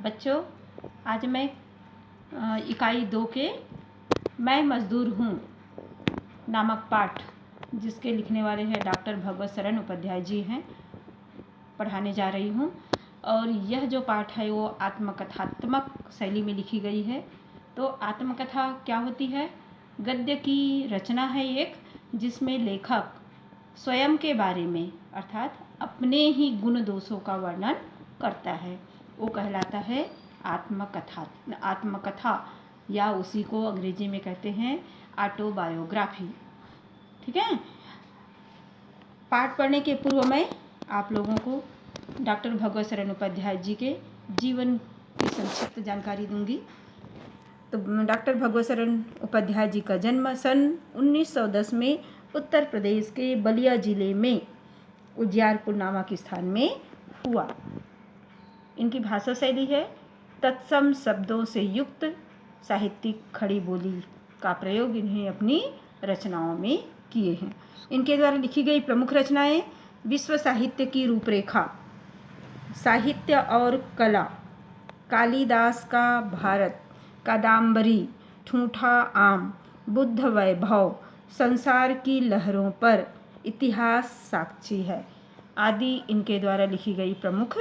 बच्चों, आज मैं इकाई 2 के मैं मज़दूर हूँ नामक पाठ, जिसके लिखने वाले हैं डॉक्टर भगवत शरण उपाध्याय जी हैं, पढ़ाने जा रही हूँ। और यह जो पाठ है वो आत्मकथात्मक शैली में लिखी गई है। तो आत्मकथा क्या होती है? गद्य की रचना है एक, जिसमें लेखक स्वयं के बारे में अर्थात अपने ही गुण दोषों का वर्णन करता है। वो कहलाता है आत्मकथा या उसी को अंग्रेजी में कहते हैं ऑटोबायोग्राफी। ठीक है। पाठ पढ़ने के पूर्व मैं आप लोगों को डॉक्टर भगवत शरण उपाध्याय जी के जीवन की संक्षिप्त जानकारी दूंगी। तो डॉक्टर भगवत शरण उपाध्याय जी का जन्म सन 1910 में उत्तर प्रदेश के बलिया जिले में उजियारपुर नामक स्थान में हुआ। इनकी भाषा शैली है तत्सम शब्दों से युक्त साहित्यिक खड़ी बोली का प्रयोग इन्हें अपनी रचनाओं में किए हैं। इनके द्वारा लिखी गई प्रमुख रचनाएं विश्व साहित्य की रूपरेखा, साहित्य और कला, कालिदास का भारत, कादम्बरी, ठूठा आम, बुद्ध वैभव, संसार की लहरों पर, इतिहास साक्षी है आदि इनके द्वारा लिखी गई प्रमुख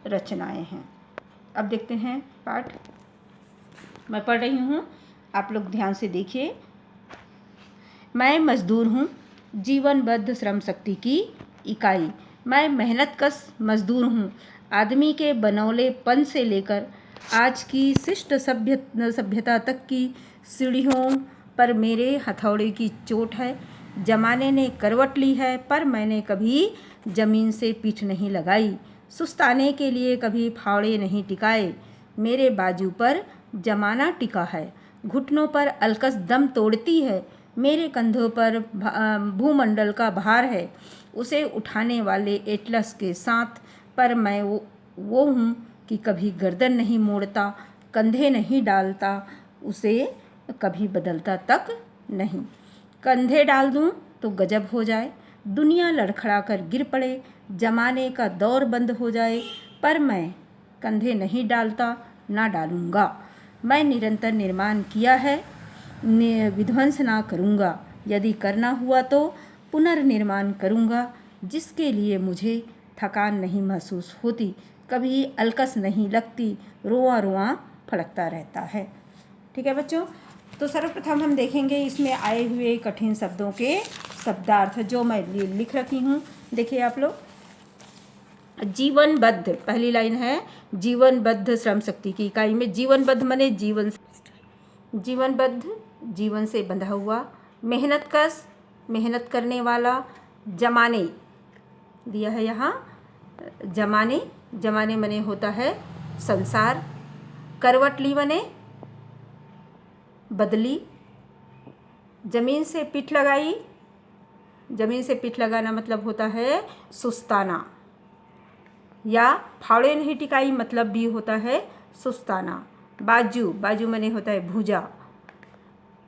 रचनाएं हैं। अब देखते हैं पाठ। मैं पढ़ रही हूँ, आप लोग ध्यान से देखिए। मैं मजदूर हूँ, जीवनबद्ध श्रम शक्ति की इकाई। मैं मेहनतकश मजदूर हूँ। आदमी के बनौलेपन से लेकर आज की शिष्ट सभ्यता तक की सीढ़ियों पर मेरे हथौड़े की चोट है। जमाने ने करवट ली है, पर मैंने कभी जमीन से पीठ नहीं लगाई। सुस्ताने के लिए कभी फावड़े नहीं टिकाए। मेरे बाजू पर जमाना टिका है, घुटनों पर अलकस दम तोड़ती है। मेरे कंधों पर भूमंडल का भार है, उसे उठाने वाले एटलस के साथ। पर मैं वो हूँ कि कभी गर्दन नहीं मोड़ता, कंधे नहीं डालता, उसे कभी बदलता तक नहीं। कंधे डाल दूँ तो गजब हो जाए, दुनिया लड़खड़ा कर गिर पड़े, जमाने का दौर बंद हो जाए। पर मैं कंधे नहीं डालता, ना डालूँगा। मैं निरंतर निर्माण किया है, विध्वंस ना करूँगा। यदि करना हुआ तो पुनर्निर्माण करूँगा, जिसके लिए मुझे थकान नहीं महसूस होती, कभी अलकस नहीं लगती, रोआ रोआ फड़कता रहता है। ठीक है बच्चों, तो सर्वप्रथम हम देखेंगे इसमें आए हुए कठिन शब्दों के शब्दार्थ, जो मैं लिख रखी हूँ। देखिए आप लोग, जीवनबद्ध, पहली लाइन है जीवनबद्ध श्रम शक्ति की इकाई में जीवनबद्ध माने जीवनबद्ध, जीवन से बंधा हुआ। मेहनतकश, मेहनत करने वाला। जमाने दिया है यहाँ, जमाने, जमाने माने होता है संसार। करवटली माने बदली। जमीन से पीठ लगाई, जमीन से पीठ लगाना मतलब होता है सुस्ताना, या फावड़े नहीं टिकाई मतलब भी होता है सुस्ताना। बाजू, बाजू माने होता है भुजा।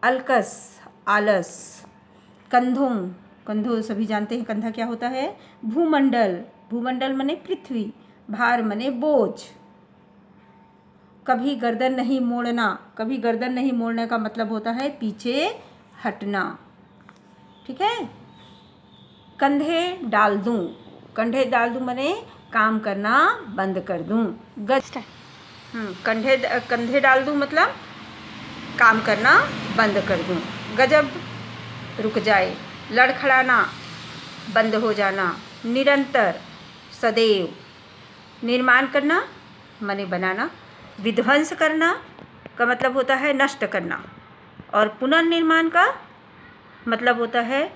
अलकस, आलस। कंधों, कंधों सभी जानते हैं कंधा क्या होता है। भूमंडल, भूमंडल माने पृथ्वी। भार माने बोझ। कभी गर्दन नहीं मोड़ना, कभी गर्दन नहीं मोड़ने का मतलब होता है पीछे हटना। ठीक है। कंधे डाल दूं, कंधे डाल दूं माने काम करना बंद कर दूं। कंधे डाल दूं मतलब काम करना बंद कर दूं। गजब, रुक जाए। लड़खड़ाना, बंद हो जाना। निरंतर, सदैव। निर्माण करना माने बनाना। विध्वंस करना का मतलब होता है नष्ट करना, और पुनर्निर्माण का मतलब होता है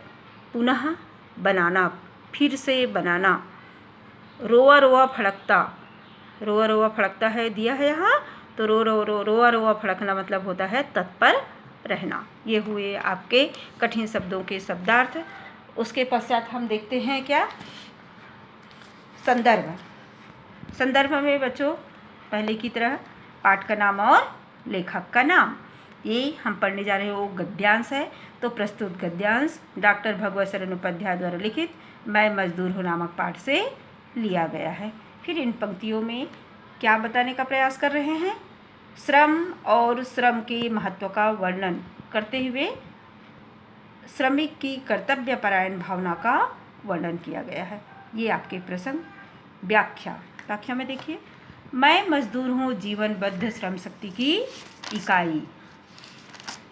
पुनः बनाना, फिर से बनाना। रोआ रोआ फड़कता, रोआ रोआ फड़कता है दिया है यहाँ, तो रोआ रोआ फड़कना मतलब होता है तत्पर रहना। ये हुए आपके कठिन शब्दों के शब्दार्थ। उसके पश्चात हम देखते हैं क्या, संदर्भ। संदर्भ में बच्चों पहले की तरह पाठ का नाम और लेखक का नाम, ये हम पढ़ने जा रहे हैं वो गद्यांश है। तो प्रस्तुत गद्यांश डॉक्टर भगवत शरण उपाध्याय द्वारा लिखित मैं मजदूर हूँ नामक पाठ से लिया गया है। फिर इन पंक्तियों में क्या बताने का प्रयास कर रहे हैं? श्रम और श्रम के महत्व का वर्णन करते हुए श्रमिक की कर्तव्यपरायण भावना का वर्णन किया गया है। ये आपके प्रसंग। व्याख्या में देखिए, मैं मजदूर हूँ जीवनबद्ध श्रम शक्ति की इकाई।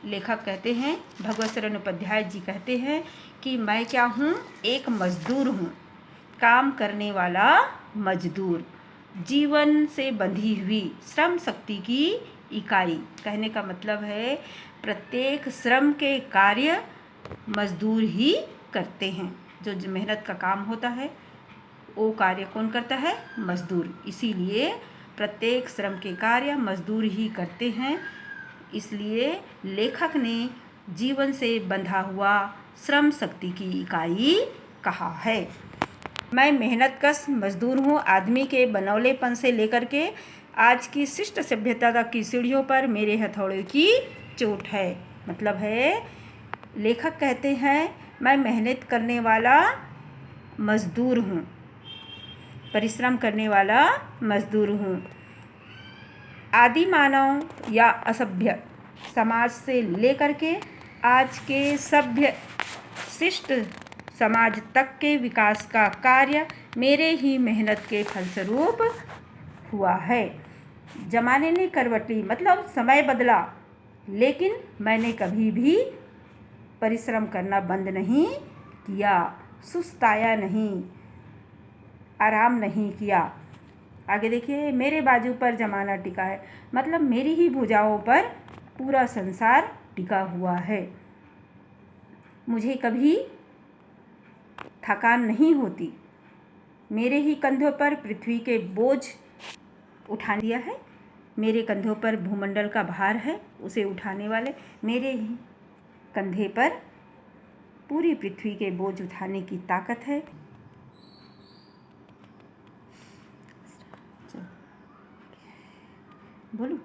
लेखक कहते हैं, भगवत शरण उपाध्याय जी कहते हैं कि मैं क्या हूँ? एक मजदूर हूँ, काम करने वाला मजदूर, जीवन से बंधी हुई श्रम शक्ति की इकाई। कहने का मतलब है प्रत्येक श्रम के कार्य मजदूर ही करते हैं। जो मेहनत का काम होता है वो कार्य कौन करता है? मजदूर। इसीलिए प्रत्येक श्रम के कार्य मजदूर ही करते हैं। इसलिए लेखक ने जीवन से बंधा हुआ श्रम शक्ति की इकाई कहा है। मैं मेहनतकश मजदूर हूँ। आदमी के बनौलेपन से लेकर के आज की शिष्ट सभ्यता तक की सीढ़ियों पर मेरे हथौड़े की चोट है। मतलब है, लेखक कहते हैं मैं मेहनत करने वाला मजदूर हूँ, परिश्रम करने वाला मजदूर हूँ। आदि मानव या असभ्य समाज से लेकर के आज के सभ्य शिष्ट समाज तक के विकास का कार्य मेरे ही मेहनत के फलस्वरूप हुआ है। जमाने ने करवट ली, मतलब समय बदला, लेकिन मैंने कभी भी परिश्रम करना बंद नहीं किया, सुस्ताया नहीं, आराम नहीं किया। आगे देखिए, मेरे बाजू पर जमाना टिका है, मतलब मेरी ही भुजाओं पर पूरा संसार टिका हुआ है। मुझे कभी थकान नहीं होती। मेरे ही कंधों पर पृथ्वी के बोझ उठा दिया है। मेरे कंधों पर भूमंडल का भार है, उसे उठाने वाले मेरे ही कंधे पर पूरी पृथ्वी के बोझ उठाने की ताकत है। बोलूं?